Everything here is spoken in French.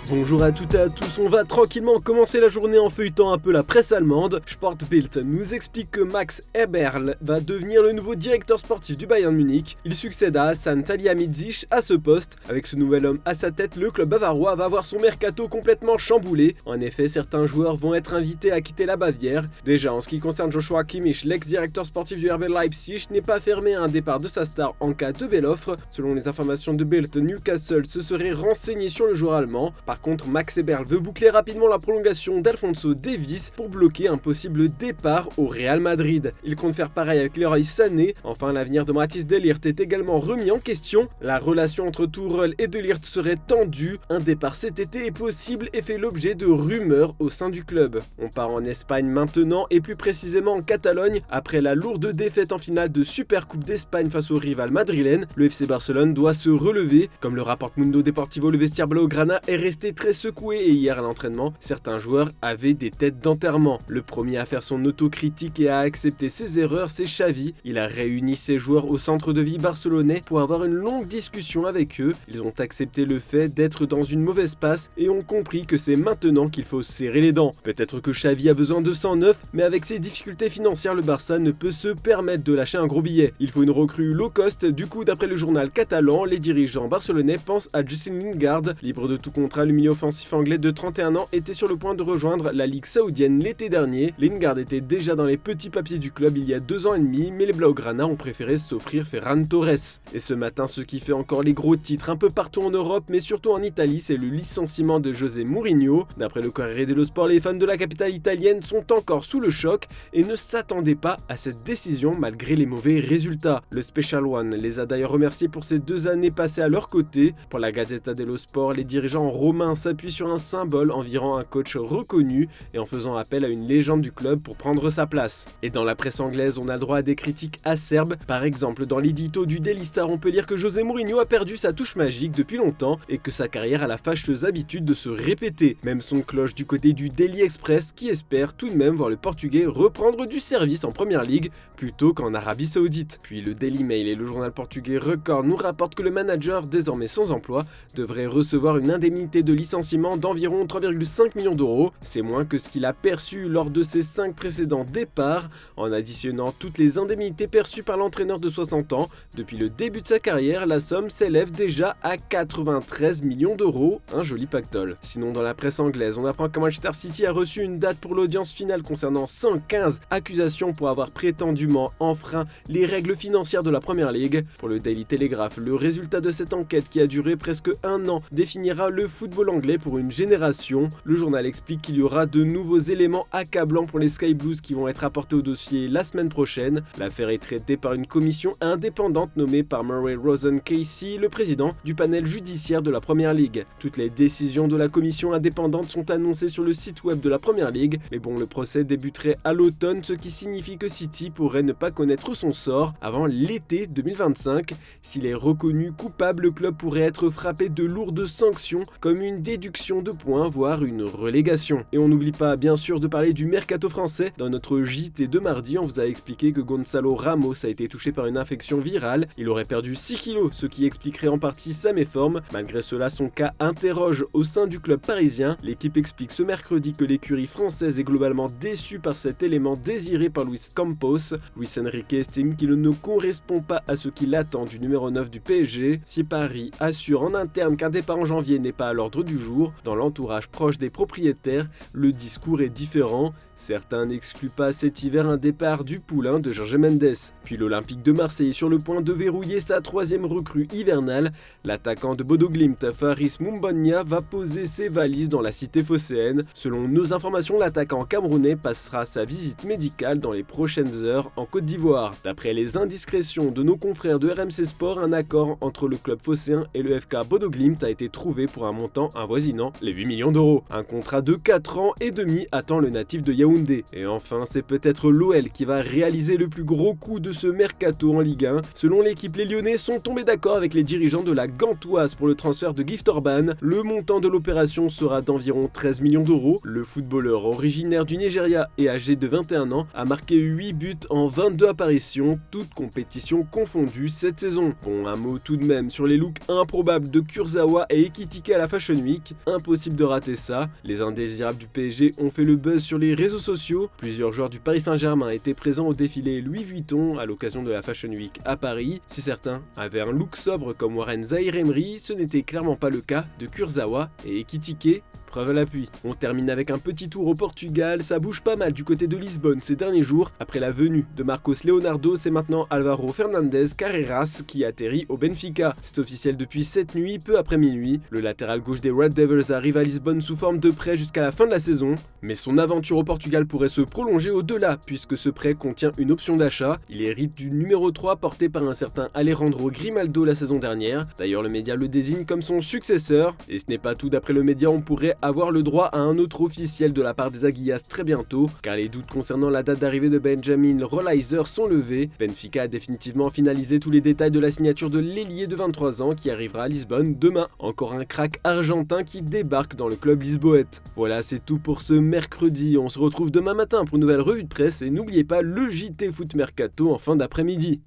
Bonjour à toutes et à tous, on va tranquillement commencer la journée en feuilletant un peu la presse allemande. Sportbild nous explique que Max Eberl va devenir le nouveau directeur sportif du Bayern Munich. Il succède à Hassan Salihamidzic à ce poste. Avec ce nouvel homme à sa tête, le club bavarois va voir son mercato complètement chamboulé. En effet, certains joueurs vont être invités à quitter la Bavière. Déjà, en ce qui concerne Joshua Kimmich, l'ex-directeur sportif du RB Leipzig n'est pas fermé à un départ de sa star en cas de belle offre. Selon les informations de Bild, Newcastle se serait renseigné sur le joueur allemand. Par contre, Max Eberl veut boucler rapidement la prolongation d'Alphonso Davies pour bloquer un possible départ au Real Madrid. Il compte faire pareil avec Leroy Sané. Enfin, l'avenir de Mathis de Ligt est également remis en question. La relation entre Tuchel et de Ligt serait tendue. Un départ cet été est possible et fait l'objet de rumeurs au sein du club. On part en Espagne maintenant et plus précisément en Catalogne. Après la lourde défaite en finale de Supercoupe d'Espagne face au rival madrilène, le FC Barcelone doit se relever. Comme le rapporte Mundo Deportivo, le vestiaire blaugrana est resté très secoué et hier à l'entraînement, certains joueurs avaient des têtes d'enterrement. Le premier à faire son autocritique et à accepter ses erreurs, c'est Xavi. Il a réuni ses joueurs au centre de vie barcelonais pour avoir une longue discussion avec eux. Ils ont accepté le fait d'être dans une mauvaise passe et ont compris que c'est maintenant qu'il faut serrer les dents. Peut-être que Xavi a besoin de 109, mais avec ses difficultés financières, le Barça ne peut se permettre de lâcher un gros billet. Il faut une recrue low cost. Du coup, d'après le journal catalan, les dirigeants barcelonais pensent à Jesse Lingard. Libre de tout contrat, le milieu offensif anglais de 31 ans était sur le point de rejoindre la Ligue saoudienne l'été dernier. Lingard était déjà dans les petits papiers du club il y a 2 ans et demi, mais les Blaugrana ont préféré s'offrir Ferran Torres. Et ce matin, ce qui fait encore les gros titres un peu partout en Europe, mais surtout en Italie, c'est le licenciement de José Mourinho. D'après le Corriere dello Sport, les fans de la capitale italienne sont encore sous le choc et ne s'attendaient pas à cette décision malgré les mauvais résultats. Le Special One les a d'ailleurs remerciés pour ces 2 années passées à leur côté. Pour la Gazzetta dello Sport, les dirigeants romains s'appuient sur un symbole environ un coach reconnu et en faisant appel à une légende du club pour prendre sa place. Et dans la presse anglaise, on a droit à des critiques acerbes. Par exemple, dans l'édito du Daily Star, on peut lire que José Mourinho a perdu sa touche magique depuis longtemps et que sa carrière a la fâcheuse habitude de se répéter. Même son cloche du côté du Daily Express qui espère tout de même voir le Portugais reprendre du service en Première Ligue plutôt qu'en Arabie Saoudite. Puis le Daily Mail et le journal portugais Record nous rapportent que le manager, désormais sans emploi, devrait recevoir une indemnité de licenciement d'environ 3,5 millions d'euros. C'est moins que ce qu'il a perçu lors de ses 5 précédents départs. En additionnant toutes les indemnités perçues par l'entraîneur de 60 ans, depuis le début de sa carrière, la somme s'élève déjà à 93 millions d'euros. Un joli pactole. Sinon, dans la presse anglaise, on apprend que Manchester City a reçu une date pour l'audience finale concernant 115 accusations pour avoir prétendument enfreint les règles financières de la Première Ligue. Pour le Daily Telegraph, le résultat de cette enquête qui a duré presque 1 an définira le football anglais pour une génération. Le journal explique qu'il y aura de nouveaux éléments accablants pour les Sky Blues qui vont être apportés au dossier la semaine prochaine. L'affaire est traitée par une commission indépendante nommée par Murray Rosen Casey, le président du panel judiciaire de la Première Ligue. Toutes les décisions de la commission indépendante sont annoncées sur le site web de la Première Ligue, mais bon, le procès débuterait à l'automne, ce qui signifie que City pourrait ne pas connaître son sort avant l'été 2025. S'il est reconnu coupable, le club pourrait être frappé de lourdes sanctions comme une déduction de points, voire une relégation. Et on n'oublie pas bien sûr de parler du mercato français. Dans notre JT de mardi, on vous a expliqué que Gonzalo Ramos a été touché par une infection virale. Il aurait perdu 6 kilos, ce qui expliquerait en partie sa méforme. Malgré cela, son cas interroge au sein du club parisien. L'équipe explique ce mercredi que l'écurie française est globalement déçue par cet élément désiré par Luis Campos. Luis Enrique estime qu'il ne correspond pas à ce qu'il attend du numéro 9 du PSG. Si Paris assure en interne qu'un départ en janvier n'est pas à l'ordre du jour, dans l'entourage proche des propriétaires, le discours est différent. Certains n'excluent pas cet hiver un départ du poulain de Jorge Mendes. Puis l'Olympique de Marseille est sur le point de verrouiller sa 3e recrue hivernale. L'attaquant de Bodo Glimt, Faris Moumbagna, va poser ses valises dans la cité phocéenne. Selon nos informations, l'attaquant camerounais passera sa visite médicale dans les prochaines heures en Côte d'Ivoire. D'après les indiscrétions de nos confrères de RMC Sport, un accord entre le club phocéen et le FK Bodo Glimt a été trouvé pour un montant avoisinant les 8 millions d'euros. Un contrat de 4 ans et demi attend le natif de Yaoundé. Et enfin, c'est peut-être l'OL qui va réaliser le plus gros coup de ce mercato en Ligue 1. Selon l'équipe, les Lyonnais sont tombés d'accord avec les dirigeants de la Gantoise pour le transfert de Gift Orban. Le montant de l'opération sera d'environ 13 millions d'euros. Le footballeur originaire du Nigeria et âgé de 21 ans a marqué 8 buts en seulement 22 apparitions, toutes compétitions confondues cette saison. Bon, un mot tout de même sur les looks improbables de Kurzawa et Ekitike à la Fashion Week, impossible de rater ça. Les indésirables du PSG ont fait le buzz sur les réseaux sociaux, plusieurs joueurs du Paris Saint-Germain étaient présents au défilé Louis Vuitton à l'occasion de la Fashion Week à Paris. Si certains avaient un look sobre comme Warren Zaïre-Emery, ce n'était clairement pas le cas de Kurzawa et Ekitike. Preuve à l'appui. On termine avec un petit tour au Portugal, ça bouge pas mal du côté de Lisbonne ces derniers jours. Après la venue de Marcos Leonardo, c'est maintenant Álvaro Fernandez Carreras qui atterrit au Benfica. C'est officiel depuis cette nuit, peu après minuit. Le latéral gauche des Red Devils arrive à Lisbonne sous forme de prêt jusqu'à la fin de la saison. Mais son aventure au Portugal pourrait se prolonger au-delà, puisque ce prêt contient une option d'achat. Il hérite du numéro 3 porté par un certain Alejandro Grimaldo la saison dernière. D'ailleurs, le média le désigne comme son successeur. Et ce n'est pas tout, d'après le média, on pourrait avoir le droit à un autre officiel de la part des Aguillas très bientôt, car les doutes concernant la date d'arrivée de Benjamin Rolaiser sont levés. Benfica a définitivement finalisé tous les détails de la signature de l'ailier de 23 ans qui arrivera à Lisbonne demain. Encore un crack argentin qui débarque dans le club lisboète. Voilà, c'est tout pour ce mercredi. On se retrouve demain matin pour une nouvelle revue de presse et n'oubliez pas le JT Foot Mercato en fin d'après-midi.